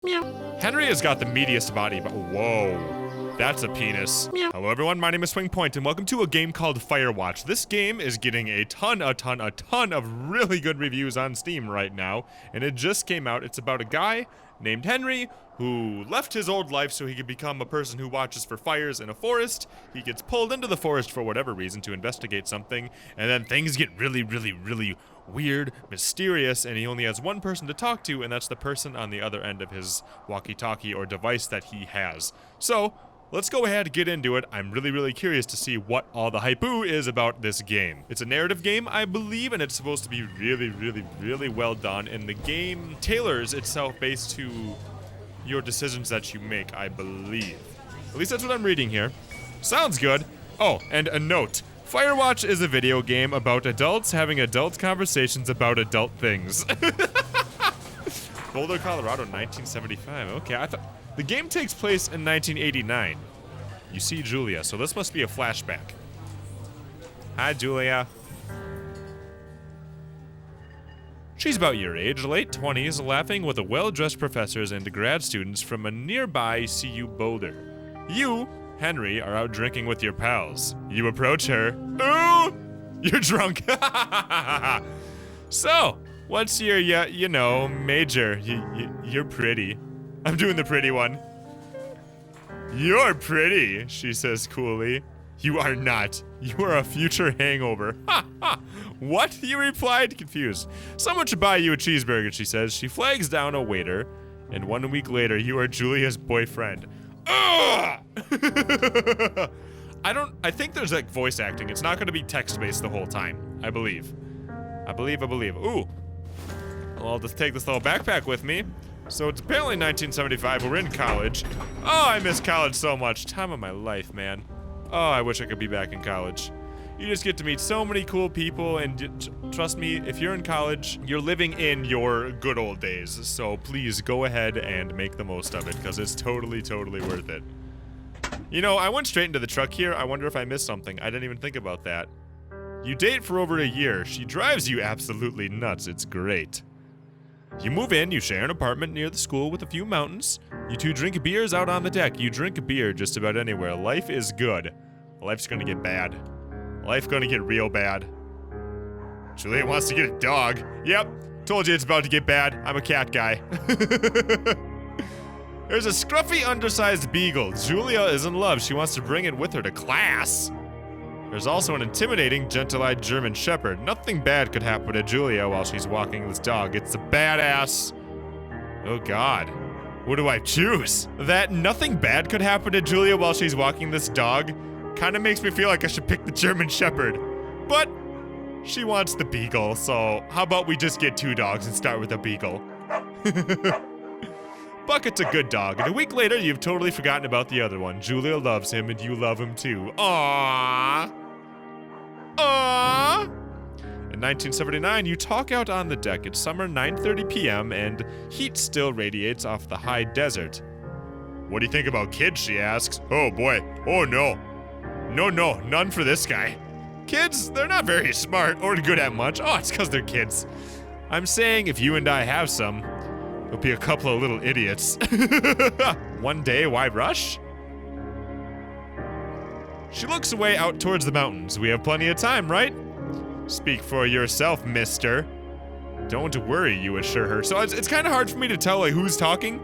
Meow. Henry has got the meatiest body, but whoa, that's a penis. Meow. Hello everyone, my name is Swing Point, and welcome to a game called Firewatch. This game is getting a ton of really good reviews on Steam right now, and it just came out. It's about a guy named Henry who left his old life so he could become a person who watches for fires in a forest. He gets pulled into the forest for whatever reason to investigate something, and then things get really weird, mysterious, and he only has one person to talk to, and that's the person on the other end of his walkie-talkie or device that he has. So, let's go ahead and get into it. I'm really curious to see what all the hype-oo is about this game. It's a narrative game, I believe, and it's supposed to be really well done, and the game tailors itself based to your decisions that you make, I believe. At least that's what I'm reading here. Sounds good. Oh, and a note. Firewatch is a video game about adults having adult conversations about adult things. Boulder, Colorado, 1975. Okay, I thought the game takes place in 1989. You see Julia, so this must be a flashback. Hi, Julia. She's about your age, late 20s, laughing with the well-dressed professors and grad students from a nearby CU Boulder. You, Henry, are out drinking with your pals. You approach her. Ooh! You're drunk. So, what's your, you know, major? You're pretty. I'm doing the pretty one. You're pretty, she says coolly. You are not. You are a future hangover. Ha ha. What? You replied, confused. Someone should buy you a cheeseburger, she says. She flags down a waiter, and 1 week later, you are Julia's boyfriend. Ugh! I think there's like voice acting. It's not gonna be text-based the whole time. I believe. Ooh. Well, I'll just take this little backpack with me. So it's apparently 1975, we're in college. Oh, I miss college so much. Time of my life, man. Oh, I wish I could be back in college. You just get to meet so many cool people, and trust me, if you're in college, you're living in your good old days. So please go ahead and make the most of it, because it's totally worth it. You know, I went straight into the truck here. I wonder if I missed something. I didn't even think about that. You date for over a year. She drives you absolutely nuts. It's great. You move in, you share an apartment near the school with a few mountains. You two drink beers out on the deck. You drink beer just about anywhere. Life is good. Life's gonna get bad. Life's gonna get real bad. Julia wants to get a dog. Yep, told you it's about to get bad. I'm a cat guy. There's a scruffy, undersized beagle. Julia is in love. She wants to bring it with her to class. There's also an intimidating, gentle-eyed German shepherd. Nothing bad could happen to Julia while she's walking this dog. It's a badass. Oh God. What do I choose? That nothing bad could happen to Julia while she's walking this dog kind of makes me feel like I should pick the German shepherd. But she wants the beagle, so how about we just get 2 dogs and start with a beagle? Bucket's a good dog, and a week later, you've totally forgotten about the other one. Julia loves him, and you love him too. Aww. Aww. In 1979, you talk out on the deck. It's summer, 9:30 p.m., and heat still radiates off the high desert. What do you think about kids, she asks. Oh boy, oh no. No, none for this guy. Kids, they're not very smart or good at much. Oh, it's because they're kids. I'm saying if you and I have some, we'll be a couple of little idiots. One day, why rush? She looks away out towards the mountains. We have plenty of time, right? Speak for yourself, mister. Don't worry, you assure her. So it's kind of hard for me to tell like who's talking.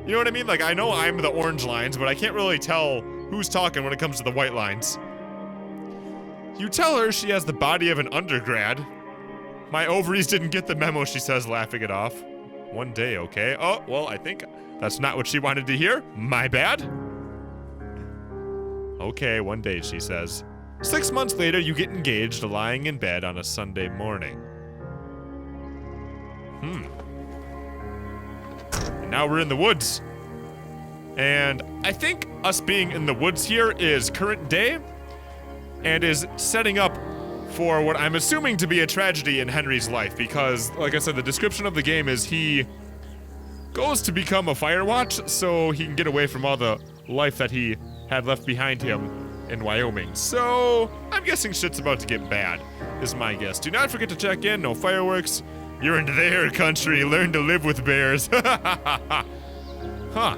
You know what I mean? Like I know I'm the orange lines, but I can't really tell who's talking when it comes to the white lines. You tell her she has the body of an undergrad. My ovaries didn't get the memo, she says, laughing it off. One day, okay? Oh, well, I think that's not what she wanted to hear. My bad. Okay, one day, she says. 6 months later, you get engaged, lying in bed on a Sunday morning. And now we're in the woods. And I think us being in the woods here is current day and is setting up for what I'm assuming to be a tragedy in Henry's life, because, like I said, the description of the game is he goes to become a Firewatch so he can get away from all the life that he had left behind him in Wyoming. So, I'm guessing shit's about to get bad, is my guess. Do not forget to check in, no fireworks. You're in their country, learn to live with bears. Huh.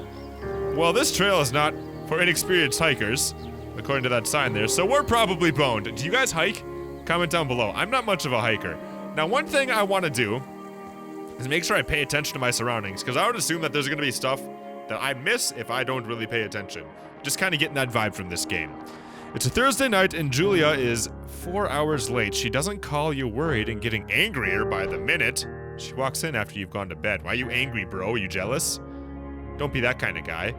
Well, this trail is not for inexperienced hikers, according to that sign there, so we're probably boned. Do you guys hike? Comment down below. I'm not much of a hiker. Now, one thing I want to do is make sure I pay attention to my surroundings, because I would assume that there's going to be stuff that I miss if I don't really pay attention. Just kind of getting that vibe from this game. It's a Thursday night, and Julia is 4 hours late. She doesn't call you worried and getting angrier by the minute. She walks in after you've gone to bed. Why are you angry, bro? Are you jealous? Don't be that kind of guy.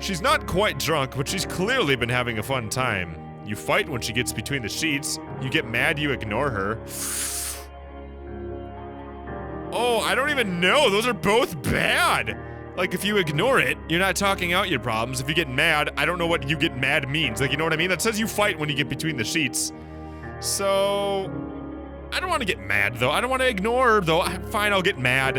She's not quite drunk, but she's clearly been having a fun time. You fight when she gets between the sheets. You get mad, you ignore her. Oh, I don't even know. Those are both bad. Like, if you ignore it, you're not talking out your problems. If you get mad, I don't know what you get mad means. Like, you know what I mean? That says you fight when you get between the sheets. So, I don't want to get mad, though. I don't want to ignore her, though. Fine, I'll get mad.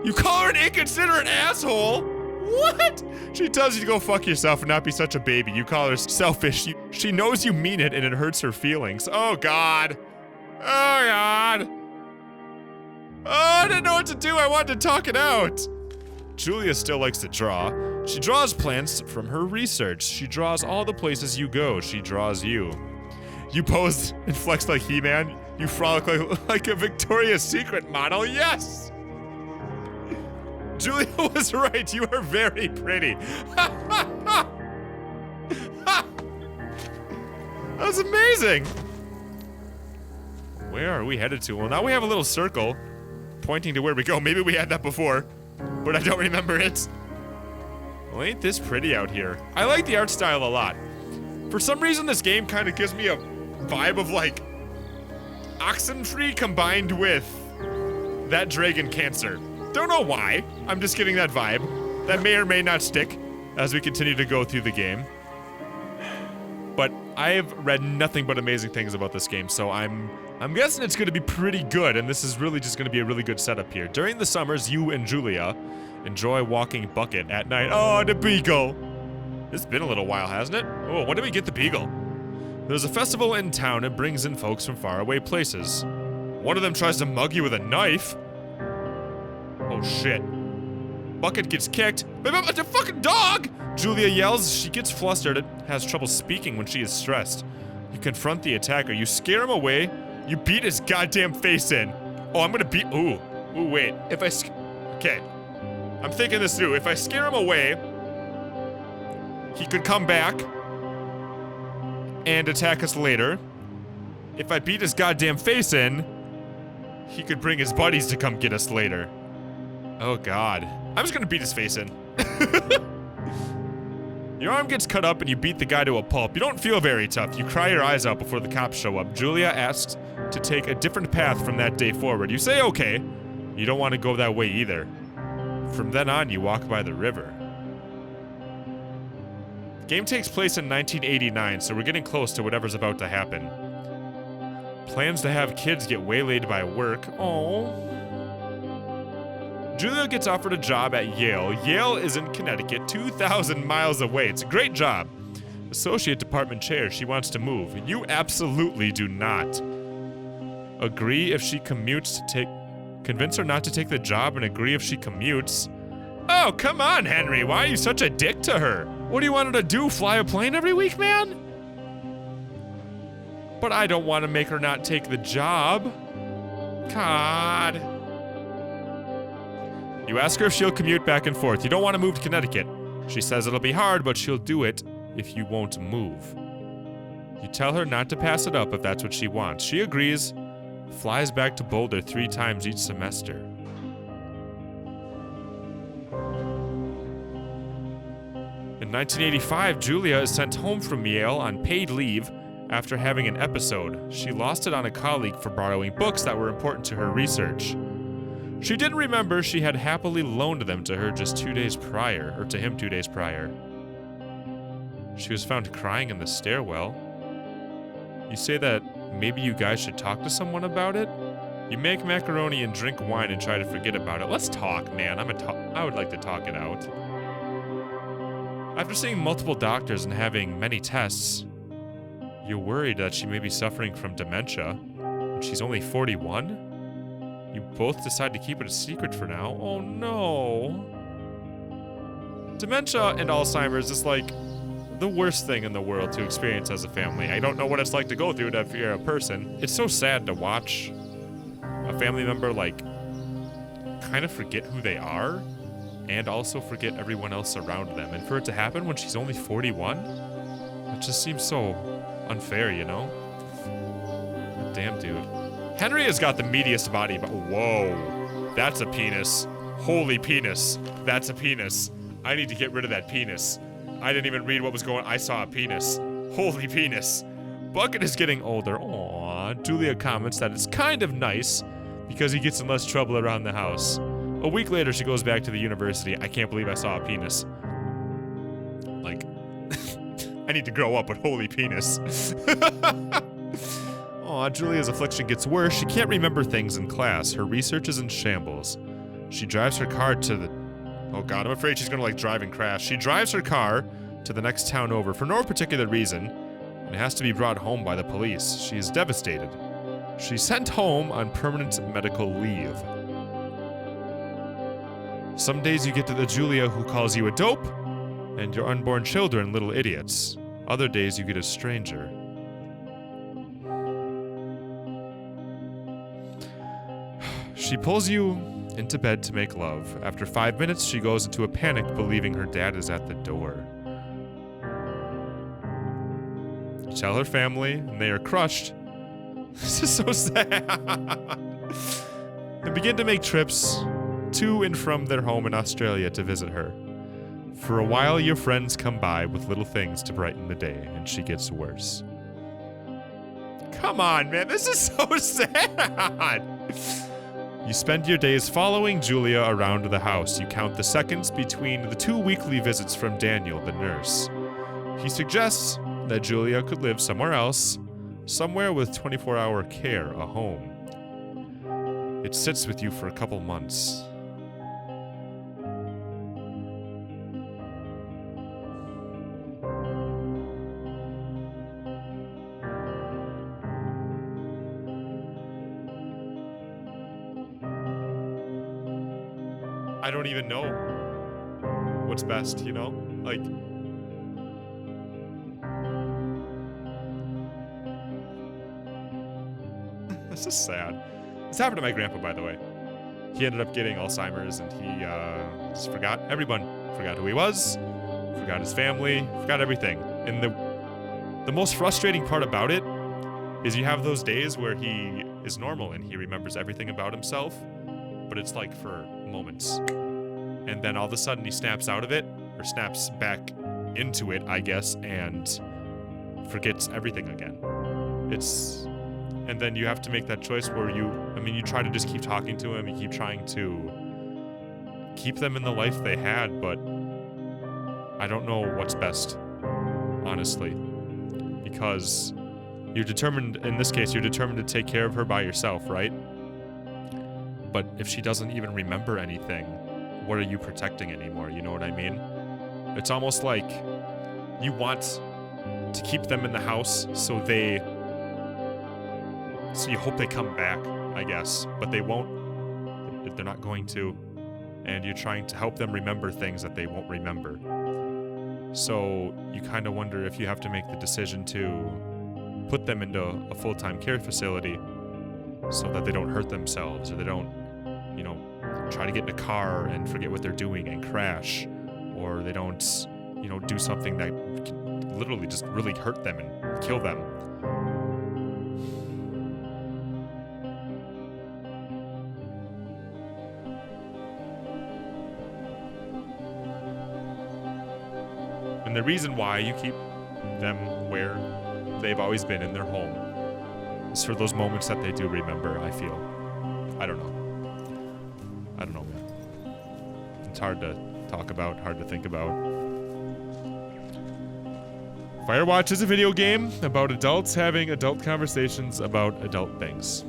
You call her an inconsiderate asshole? What? She tells you to go fuck yourself and not be such a baby. You call her selfish. She knows you mean it and it hurts her feelings. Oh, God. Oh, God. Oh, I didn't know what to do. I wanted to talk it out. Julia still likes to draw. She draws plants from her research. She draws all the places you go. She draws you. You pose and flex like He-Man. You frolic like a Victoria's Secret model. Yes! Julia was right. You are very pretty. That was amazing. Where are we headed to? Well, now we have a little circle pointing to where we go. Maybe we had that before, but I don't remember it. Well, ain't this pretty out here? I like the art style a lot. For some reason, this game kind of gives me a vibe of like Oxenfree combined with that Dragon Cancer. Don't know why. I'm just getting that vibe. That may or may not stick as we continue to go through the game. But I have read nothing but amazing things about this game, so I'm guessing it's going to be pretty good, and this is really just going to be a really good setup here. During the summers, you and Julia enjoy walking Bucket at night. Oh, the beagle! It's been a little while, hasn't it? Oh, when did we get the beagle? There's a festival in town and brings in folks from faraway places. One of them tries to mug you with a knife. Oh, shit. Bucket gets kicked. The fucking dog! Julia yells. She gets flustered and has trouble speaking when she is stressed. You confront the attacker. You scare him away. You beat his goddamn face in. Oh, I'm gonna beat. Ooh, wait. If I. Okay. I'm thinking this through. If I scare him away, he could come back and attack us later. If I beat his goddamn face in, he could bring his buddies to come get us later. Oh, God. I'm just gonna beat his face in. Your arm gets cut up and you beat the guy to a pulp. You don't feel very tough. You cry your eyes out before the cops show up. Julia asks to take a different path from that day forward. You say okay. You don't want to go that way either. From then on, you walk by the river. The game takes place in 1989, so we're getting close to whatever's about to happen. Plans to have kids get waylaid by work. Oh. Julia gets offered a job at Yale. Yale is in Connecticut, 2,000 miles away. It's a great job. Associate department chair. She wants to move. You absolutely do not. Agree if she commutes to take... Convince her not to take the job and agree if she commutes. Oh, come on, Henry. Why are you such a dick to her? What do you want her to do, fly a plane every week, man? But I don't want to make her not take the job. God. You ask her if she'll commute back and forth. You don't want to move to Connecticut. She says it'll be hard, but she'll do it if you won't move. You tell her not to pass it up if that's what she wants. She agrees, flies back to Boulder 3 times each semester. In 1985, Julia is sent home from Yale on paid leave after having an episode. She lost it on a colleague for borrowing books that were important to her research. She didn't remember she had happily loaned them to her just 2 days prior, or to him 2 days prior. She was found crying in the stairwell. You say that maybe you guys should talk to someone about it? You make macaroni and drink wine and try to forget about it. Let's talk, man. I would like to talk it out. After seeing multiple doctors and having many tests, you're worried that she may be suffering from dementia. And she's only 41? You both decide to keep it a secret for now. Oh no. Dementia and Alzheimer's is like the worst thing in the world to experience as a family. I don't know what it's like to go through it if you're a person. It's so sad to watch a family member like kind of forget who they are and also forget everyone else around them. And for it to happen when she's only 41, it just seems so unfair, you know? But damn, dude. Henry has got the meatiest body, but whoa, that's a penis. Holy penis. That's a penis. I need to get rid of that penis. I didn't even read what was going on. I saw a penis. Holy penis. Bucket is getting older. Aww. Julia comments that it's kind of nice because he gets in less trouble around the house. A week later, she goes back to the university. I can't believe I saw a penis. Like, I need to grow up with holy penis. Aw, Julia's affliction gets worse. She can't remember things in class. Her research is in shambles. She drives her car to the... Oh god, I'm afraid she's gonna like drive and crash. She drives her car to the next town over for no particular reason and has to be brought home by the police. She is devastated. She's sent home on permanent medical leave. Some days you get to the Julia who calls you a dope and your unborn children little idiots. Other days you get a stranger. She pulls you into bed to make love. After 5 minutes, she goes into a panic, believing her dad is at the door. You tell her family, and they are crushed. This is so sad. They begin to make trips to and from their home in Australia to visit her. For a while, your friends come by with little things to brighten the day, and she gets worse. Come on, man, this is so sad. You spend your days following Julia around the house. You count the seconds between the 2 weekly visits from Daniel, the nurse. He suggests that Julia could live somewhere else, somewhere with 24-hour care, a home. It sits with you for a couple months. I don't even know what's best, you know? Like... This is sad. This happened to my grandpa, by the way. He ended up getting Alzheimer's, and he just forgot everyone. Forgot who he was, forgot his family, forgot everything. And the most frustrating part about it is you have those days where he is normal and he remembers everything about himself, but it's like for moments. And then all of a sudden he snaps out of it, or snaps back into it, I guess, and forgets everything again. And then you have to make that choice where you try to just keep talking to him, you keep trying to keep them in the life they had, but I don't know what's best, honestly. Because you're determined, in this case, you're determined to take care of her by yourself, right? But if she doesn't even remember anything, what are you protecting anymore? You know what I mean? It's almost like you want to keep them in the house so you hope they come back, I guess, but they won't. They're not going to. And you're trying to help them remember things that they won't remember. So you kind of wonder if you have to make the decision to put them into a full-time care facility so that they don't hurt themselves, or they don't, try to get in a car and forget what they're doing and crash, or they don't, do something that can literally just really hurt them and kill them. And the reason why you keep them where they've always been, in their home, is for those moments that they do remember, I feel. I don't know, man. It's hard to talk about, hard to think about. Firewatch is a video game about adults having adult conversations about adult things.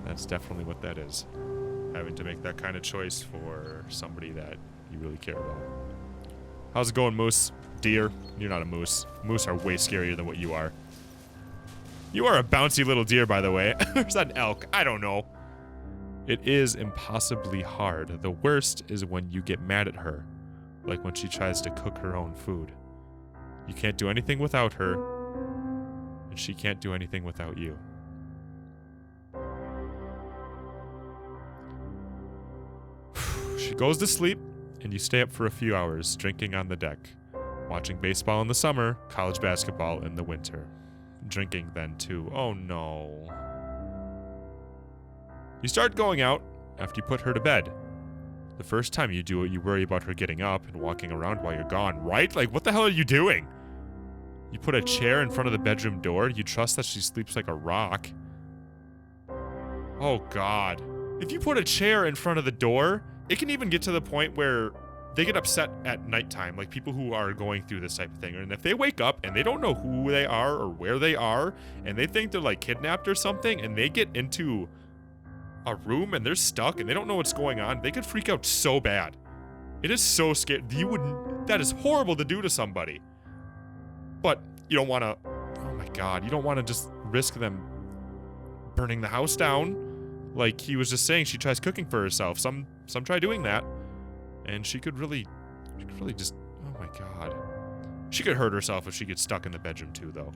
That's definitely what that is. Having to make that kind of choice for somebody that you really care about. How's it going, Moose? Deer? You're not a moose. Moose are way scarier than what you are. You are a bouncy little deer, by the way. Or is that an elk? I don't know. It is impossibly hard. The worst is when you get mad at her, like when she tries to cook her own food. You can't do anything without her, and she can't do anything without you. She goes to sleep, and you stay up for a few hours, drinking on the deck, watching baseball in the summer, college basketball in the winter. Drinking then too. Oh no. You start going out after you put her to bed. The first time you do it, you worry about her getting up and walking around while you're gone, right? Like, what the hell are you doing? You put a chair in front of the bedroom door. You trust that she sleeps like a rock. Oh, God. If you put a chair in front of the door, it can even get to the point where they get upset at nighttime, like people who are going through this type of thing. And if they wake up and they don't know who they are or where they are, and they think they're like kidnapped or something, and they get into a room and they're stuck and they don't know what's going on, they could freak out so bad. It is so scary. That is horrible to do to somebody. But you don't want to, oh my God, you don't want to just risk them burning the house down. Like he was just saying, she tries cooking for herself. Some try doing that. And she could really just, oh my God. She could hurt herself if she gets stuck in the bedroom too, though.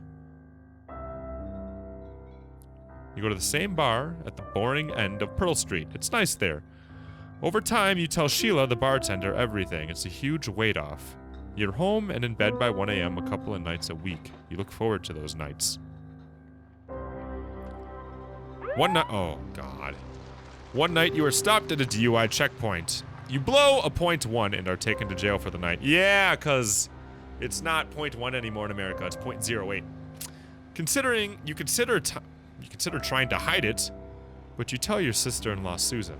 You go to the same bar at the boring end of Pearl Street. It's nice there. Over time, you tell Sheila, the bartender, everything. It's a huge weight off. You're home and in bed by 1 a.m. a couple of nights a week. You look forward to those nights. One night, oh God. One night you are stopped at a DUI checkpoint. You blow a .1 and are taken to jail for the night. Yeah, cause it's not .1 anymore in America. It's .08. You consider trying to hide it, but you tell your sister-in-law Susan.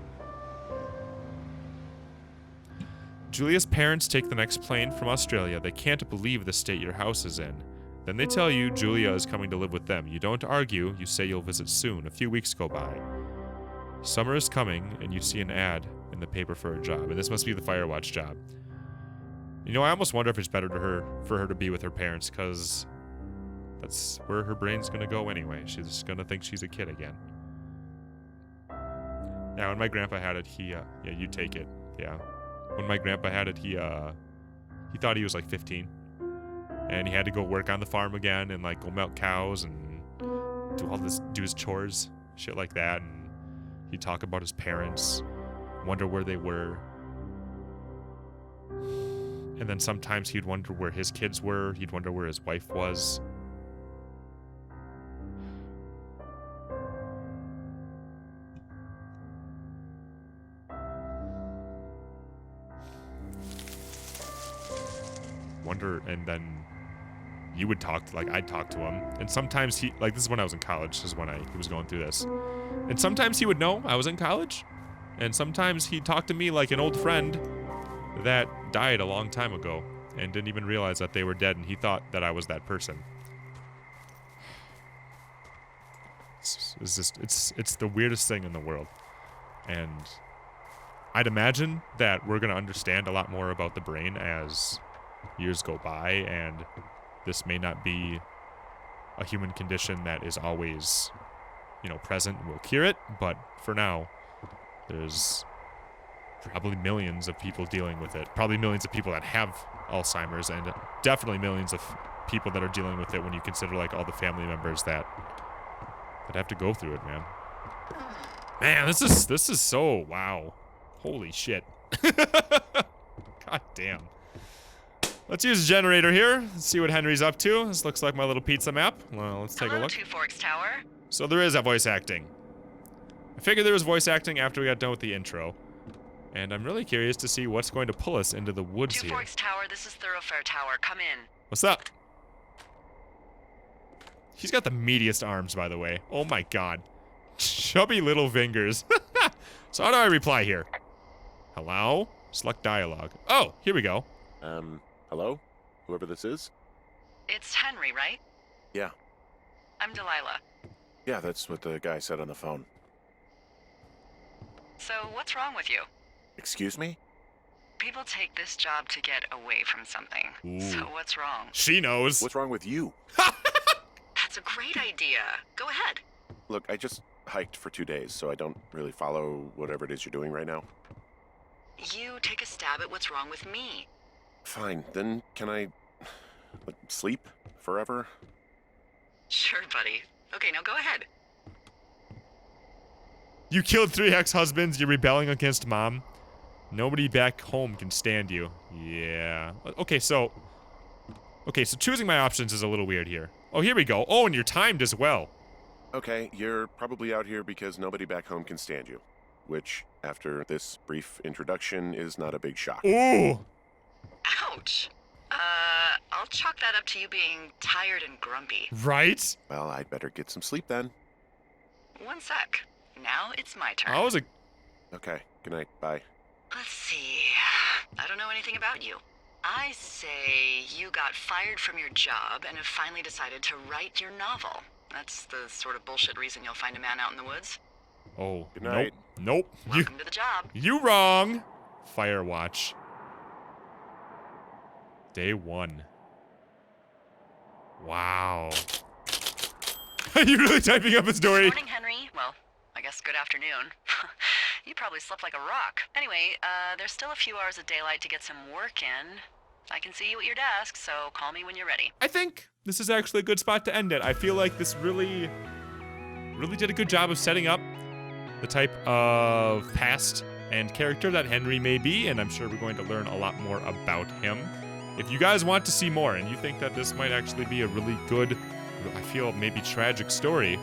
Julia's parents take the next plane from Australia. They can't believe the state your house is in. Then they tell you Julia is coming to live with them. You don't argue. You say you'll visit soon. A few weeks go by. Summer is coming, and you see an ad in the paper for a job. And this must be the Firewatch job. You know, I almost wonder if it's better for her to be with her parents, because that's where her brain's going to go anyway. She's going to think she's a kid again. Yeah, when my grandpa had it, yeah, you take it. Yeah. When my grandpa had it, he thought he was like 15. And he had to go work on the farm again and like go milk cows and do his chores, shit like that. And he'd talk about his parents, wonder where they were. And then sometimes he'd wonder where his kids were. He'd wonder where his wife was. Wonder, and then you would talk to, like, I'd talk to him, and sometimes he, like, this is when I was in college, this is when he was going through this, and sometimes he would know I was in college, and sometimes he'd talk to me like an old friend that died a long time ago, and didn't even realize that they were dead, and he thought that I was that person. It's the weirdest thing in the world, and I'd imagine that we're gonna understand a lot more about the brain as years go by, and this may not be a human condition that is always, present and will cure it, but for now, there's probably millions of people dealing with it. Probably millions of people that have Alzheimer's, and definitely millions of people that are dealing with it when you consider, like, all the family members that have to go through it, man. Man, this is so, wow. Holy shit. God damn. Let's use a generator here. Let's see what Henry's up to. This looks like my little pizza map. Well, let's take a look. Two Forks Tower. So there is a voice acting. I figured there was voice acting after we got done with the intro. And I'm really curious to see what's going to pull us into the woods here. Two Forks Tower, this is Thoroughfare Tower. Come in. What's up? He's got the meatiest arms, by the way. Oh my God. Chubby little fingers. So how do I reply here? Hello? Select dialogue. Oh, here we go. Hello? Whoever this is? It's Henry, right? Yeah. I'm Delilah. Yeah, that's what the guy said on the phone. So, what's wrong with you? Excuse me? People take this job to get away from something. Ooh. So, what's wrong? She knows. What's wrong with you? That's a great idea. Go ahead. Look, I just hiked for 2 days, so I don't really follow whatever it is you're doing right now. You take a stab at what's wrong with me. Fine, then can I sleep forever? Sure, buddy. Okay, now go ahead. You killed 3 ex-husbands. You're rebelling against mom. Nobody back home can stand you. Yeah. Okay, so choosing my options is a little weird here. Oh, here we go. Oh, and you're timed as well. Okay, you're probably out here because nobody back home can stand you. Which, after this brief introduction, is not a big shock. Ooh. Ouch. I'll chalk that up to you being tired and grumpy. Right? Well, I'd better get some sleep then. One sec. Now it's my turn. I was a... Okay, good night, bye. Let's see. I don't know anything about you. I say you got fired from your job and have finally decided to write your novel. That's the sort of bullshit reason you'll find a man out in the woods. Oh, Good night. Nope. Welcome to the job. You wrong. Firewatch. Day 1. Wow. Are you really typing up a story? Morning, Henry. Well, I guess good afternoon. You probably slept like a rock. Anyway, there's still a few hours of daylight to get some work in. I can see you at your desk, so call me when you're ready. I think this is actually a good spot to end it. I feel like this really did a good job of setting up the type of past and character that Henry may be, and I'm sure we're going to learn a lot more about him. If you guys want to see more and you think that this might actually be a really good, I feel maybe tragic story,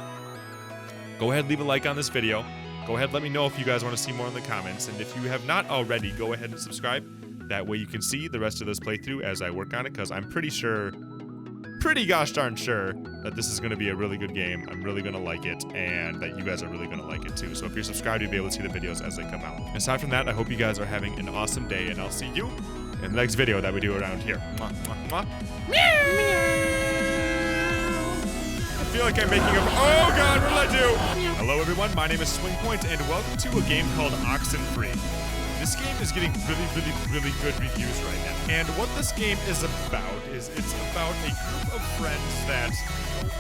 go ahead, leave a like on this video. Go ahead, let me know if you guys want to see more in the comments, and if you have not already, go ahead and subscribe. That way you can see the rest of this playthrough as I work on it, because I'm pretty gosh darn sure that this is going to be a really good game. I'm really going to like it, and that you guys are really going to like it too. So if you're subscribed, you'll be able to see the videos as they come out. Aside from that, I hope you guys are having an awesome day, and I'll see you in the next video that we do around here. Mwah, mwah, mwah. I feel like I'm making up. Oh God, what did I do? Hello everyone, my name is Swingpoint, and welcome to a game called Oxenfree. This game is getting really good reviews right now. And what this game is about is it's about a group of friends that